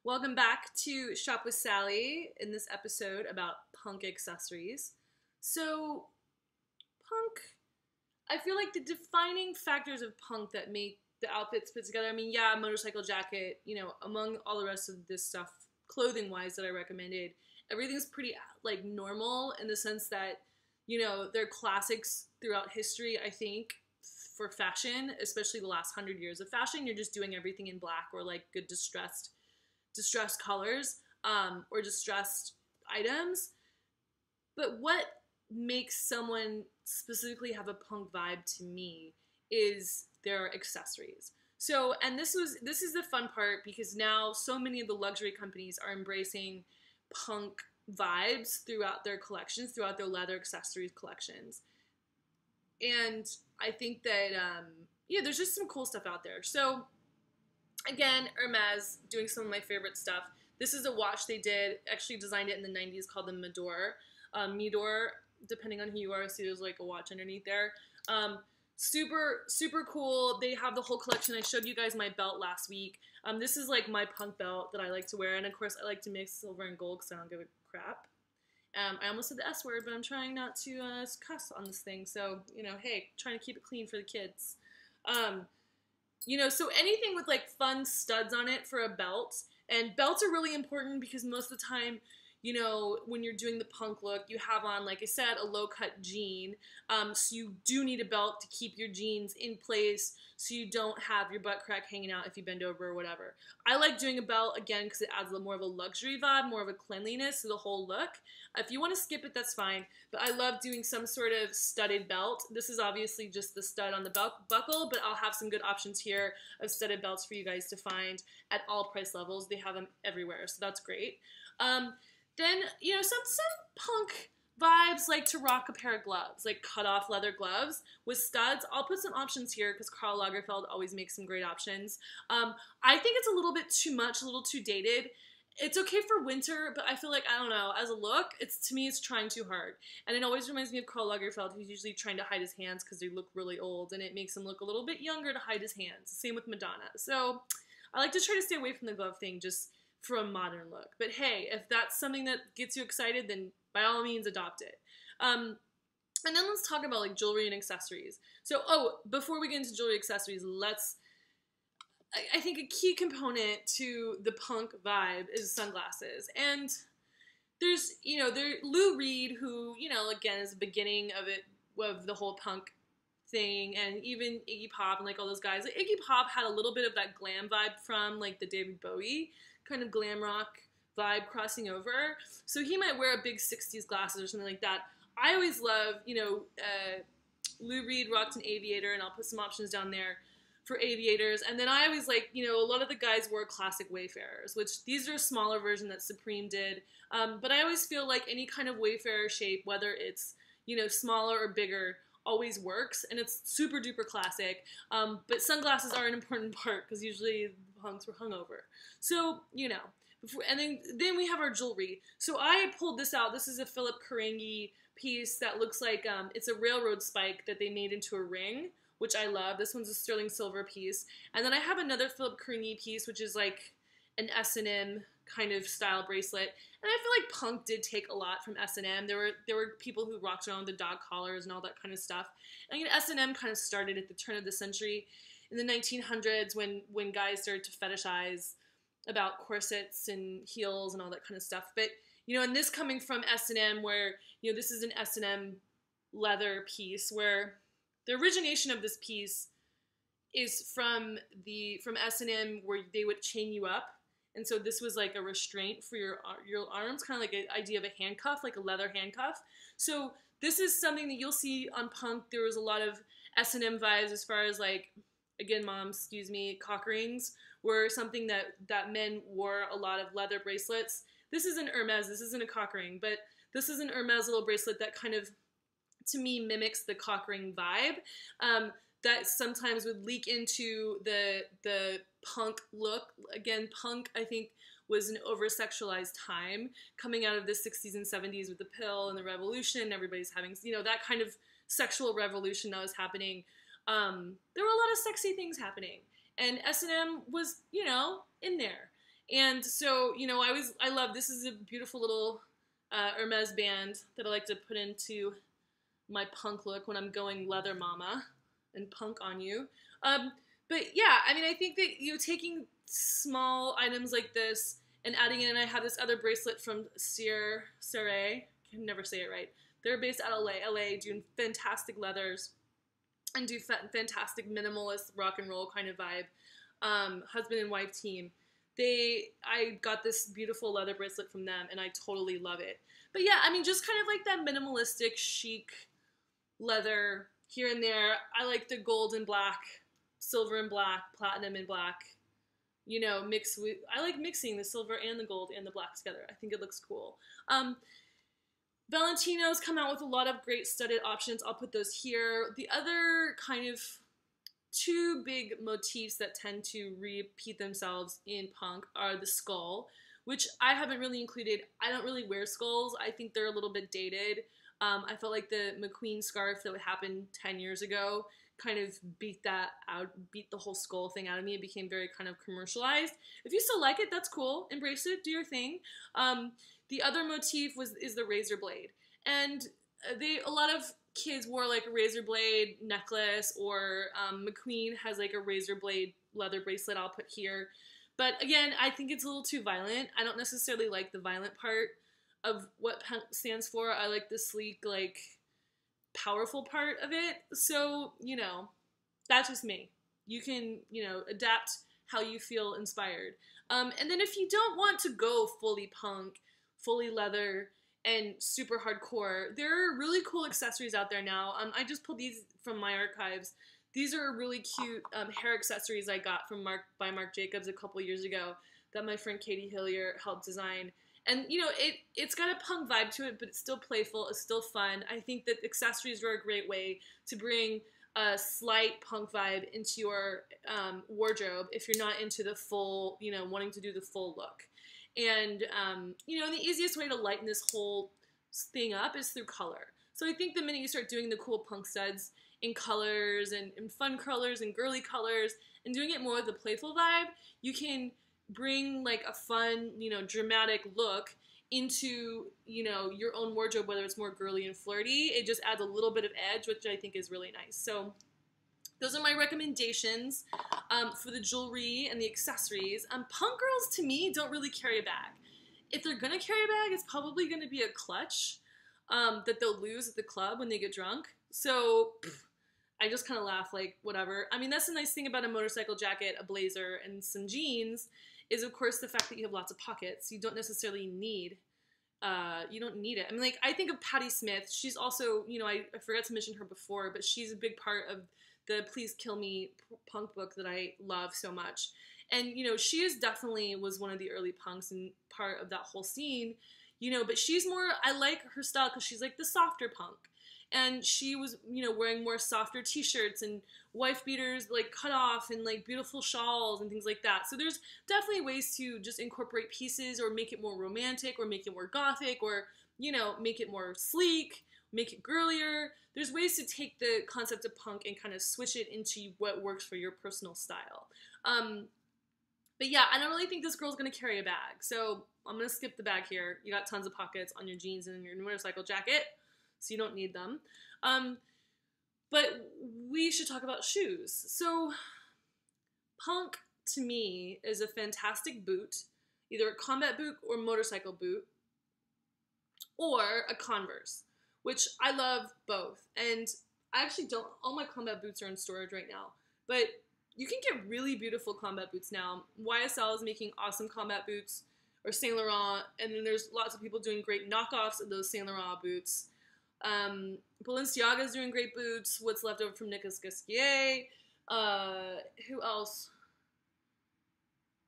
Welcome back to Shop with Sally in this episode about punk accessories. So, punk, I feel like the defining factors of punk that make the outfits put together, motorcycle jacket, among all the rest of this stuff, clothing-wise that I recommended, everything's pretty, normal in the sense that, they're classics throughout history, I think, for fashion, especially the last 100 years of fashion. You're just doing everything in black or, good distressed colors or distressed items. But what makes someone specifically have a punk vibe to me is their accessories. So, and this is the fun part, because now so many of the luxury companies are embracing punk vibes throughout their collections, throughout their leather accessories collections. And I think that, there's just some cool stuff out there. So, again, Hermes doing some of my favorite stuff. This is a watch they actually designed it in the 90s, called the Midor. Midor, depending on who you are, see there's like a watch underneath there. Super, super cool. They have the whole collection. I showed you guys my belt last week. This is like my punk belt that I like to wear. And of course, I like to mix silver and gold because I don't give a crap. I almost said the S word, but I'm trying not to cuss on this thing. So, hey, trying to keep it clean for the kids. So anything with fun studs on it for a belt. And belts are really important because most of the time, when you're doing the punk look, you have on, like I said, a low-cut jean. So you do need a belt to keep your jeans in place so you don't have your butt crack hanging out if you bend over or whatever. I like doing a belt, again, because it adds a little more of a luxury vibe, more of a cleanliness to the whole look. If you want to skip it, that's fine. But I love doing some sort of studded belt. This is obviously just the stud on the buckle, but I'll have some good options here of studded belts for you guys to find at all price levels. They have them everywhere, so that's great. Then, some punk vibes like to rock a pair of gloves, like cut-off leather gloves with studs. I'll put some options here because Karl Lagerfeld always makes some great options. I think it's a little bit too much, a little too dated. It's okay for winter, but I feel like, I don't know, as a look, to me, it's trying too hard. And it always reminds me of Karl Lagerfeld, who's usually trying to hide his hands because they look really old, and it makes him look a little bit younger to hide his hands. Same with Madonna. So I like to try to stay away from the glove thing, just for a modern look. But hey, if that's something that gets you excited, then by all means adopt it. And then let's talk about jewelry and accessories. So, before we get into jewelry accessories, I think a key component to the punk vibe is sunglasses. And there's, Lou Reed, who, again, is the beginning of the whole punk thing, and even Iggy Pop and all those guys. Iggy Pop had a little bit of that glam vibe from the David Bowie kind of glam rock vibe crossing over. So he might wear a big 60s glasses or something like that. I always love, Lou Reed rocked an aviator, and I'll put some options down there for aviators. And then I always a lot of the guys wore classic Wayfarers, which these are a smaller version that Supreme did. But I always feel like any kind of Wayfarer shape, whether it's, smaller or bigger, always works, and it's super duper classic. But sunglasses are an important part because usually punks were hungover. So, and then we have our jewelry. So I pulled this out. This is a Philip Kerengi piece that looks like it's a railroad spike that they made into a ring, which I love. This one's a sterling silver piece. And then I have another Philip Kerengi piece, which is an S&M kind of style bracelet. And I feel like punk did take a lot from S&M. There were people who rocked around with the dog collars and all that kind of stuff. And S&M kind of started at the turn of the century in the 1900s when guys started to fetishize about corsets and heels and all that kind of stuff. But, and this coming from S&M, where, this is an S&M leather piece, where the origination of this piece is from S&M, where they would chain you up. And so this was a restraint for your arms, kind of like an idea of a handcuff, like a leather handcuff. So this is something that you'll see on punk. There was a lot of S&M vibes as far as again, mom, excuse me, cock rings were something that men wore, a lot of leather bracelets. This isn't Hermes, this isn't a cock ring, but this is an Hermes little bracelet that kind of, to me, mimics the cock ring vibe. That sometimes would leak into the punk look. Again, punk, I think, was an over-sexualized time coming out of the 60s and 70s with the pill and the revolution. Everybody's having, that kind of sexual revolution that was happening. There were a lot of sexy things happening. And S&M was, in there. And so, you know, I love, this is a beautiful little Hermes band that I like to put into my punk look when I'm going leather mama and punk on you. But yeah, I mean, I think that, you know, taking small items like this and adding in, I have this other bracelet from Serre, I can never say it right. They're based out of LA, doing fantastic leathers and do fantastic minimalist rock and roll kind of vibe. Husband and wife team. I got this beautiful leather bracelet from them, and I totally love it. But yeah, I mean, just kind of like that minimalistic, chic leather here and there. I like the gold and black, silver and black, platinum and black. You know, I like mixing the silver and the gold and the black together. I think it looks cool. Valentino's come out with a lot of great studded options. I'll put those here. The other kind of two big motifs that tend to repeat themselves in punk are the skull, which I haven't really included. I don't really wear skulls. I think they're a little bit dated. I felt like the McQueen scarf that happened 10 years ago kind of beat the whole skull thing out of me. It became very kind of commercialized. If you still like it, that's cool. Embrace it. Do your thing. The other motif is the razor blade. And a lot of kids wore like a razor blade necklace, or McQueen has like a razor blade leather bracelet I'll put here. But again, I think it's a little too violent. I don't necessarily like the violent part of what punk stands for. I like the sleek, like, powerful part of it. So, you know, that's just me. You can, you know, adapt how you feel inspired. And then if you don't want to go fully punk, fully leather, and super hardcore, there are really cool accessories out there now. I just pulled these from my archives. These are really cute hair accessories I got from by Marc Jacobs a couple years ago that my friend Katie Hillier helped design. And, you know, it's got a punk vibe to it, but it's still playful. It's still fun. I think that accessories are a great way to bring a slight punk vibe into your wardrobe if you're not into the full, you know, wanting to do the full look. And, you know, the easiest way to lighten this whole thing up is through color. So I think the minute you start doing the cool punk studs in colors and fun colors and girly colors and doing it more with a playful vibe, you can bring like a fun, you know, dramatic look into, you know, your own wardrobe, whether it's more girly and flirty. It just adds a little bit of edge, which I think is really nice. So those are my recommendations for the jewelry and the accessories. Punk girls, to me, don't really carry a bag. If they're going to carry a bag, it's probably going to be a clutch that they'll lose at the club when they get drunk. So I just kind of laugh, like, whatever. I mean, that's the nice thing about a motorcycle jacket, a blazer, and some jeans is, of course, the fact that you have lots of pockets. You don't necessarily need you don't need it. I mean, like, I think of Patti Smith. She's also, you know, I forgot to mention her before, but she's a big part of the Please Kill Me punk book that I love so much. And, you know, she is definitely was one of the early punks and part of that whole scene, you know, but she's more, I like her style because she's like the softer punk. And she was, you know, wearing more softer t-shirts and wife beaters, like cut off, and like beautiful shawls and things like that. So there's definitely ways to just incorporate pieces or make it more romantic or make it more gothic or, you know, make it more sleek, make it girlier. There's ways to take the concept of punk and kind of switch it into what works for your personal style. But yeah, I don't really think this girl's going to carry a bag. So I'm going to skip the bag here. You got tons of pockets on your jeans and your motorcycle jacket, so you don't need them. But we should talk about shoes. So punk, to me, is a fantastic boot, either a combat boot or motorcycle boot, or a Converse, which I love both. And I actually don't, all my combat boots are in storage right now, but you can get really beautiful combat boots now. YSL is making awesome combat boots, or Saint Laurent, and then there's lots of people doing great knockoffs of those Saint Laurent boots. Balenciaga is doing great boots. What's left over from Nicolas Ghesquier. Who else?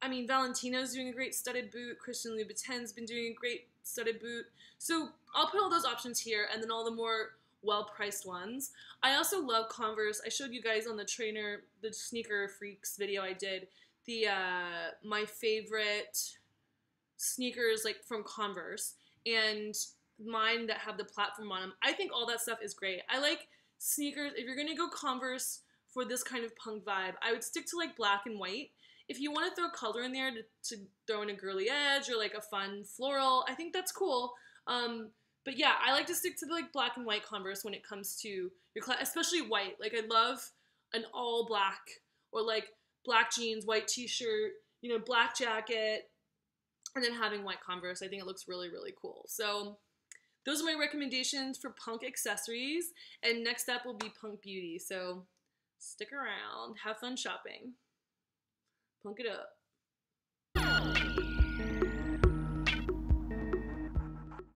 I mean, Valentino's doing a great studded boot. Christian Louboutin's been doing a great studded boot. So I'll put all those options here, and then all the more well-priced ones. I also love Converse. I showed you guys on the Sneaker Freaks video I did, my favorite sneakers like from Converse, and mine that have the platform on them. I think all that stuff is great. I like sneakers. If you're gonna go Converse for this kind of punk vibe, I would stick to like black and white. if you want to throw color in there to throw in a girly edge or like a fun floral, I think that's cool. But yeah, I like to stick to the like black and white Converse when it comes to your class, especially white. Like I love an all black or like black jeans, white t-shirt, you know, black jacket, and then having white Converse. I think it looks really, really cool. So those are my recommendations for punk accessories. And next up will be punk beauty. So stick around, have fun shopping. Punk it up.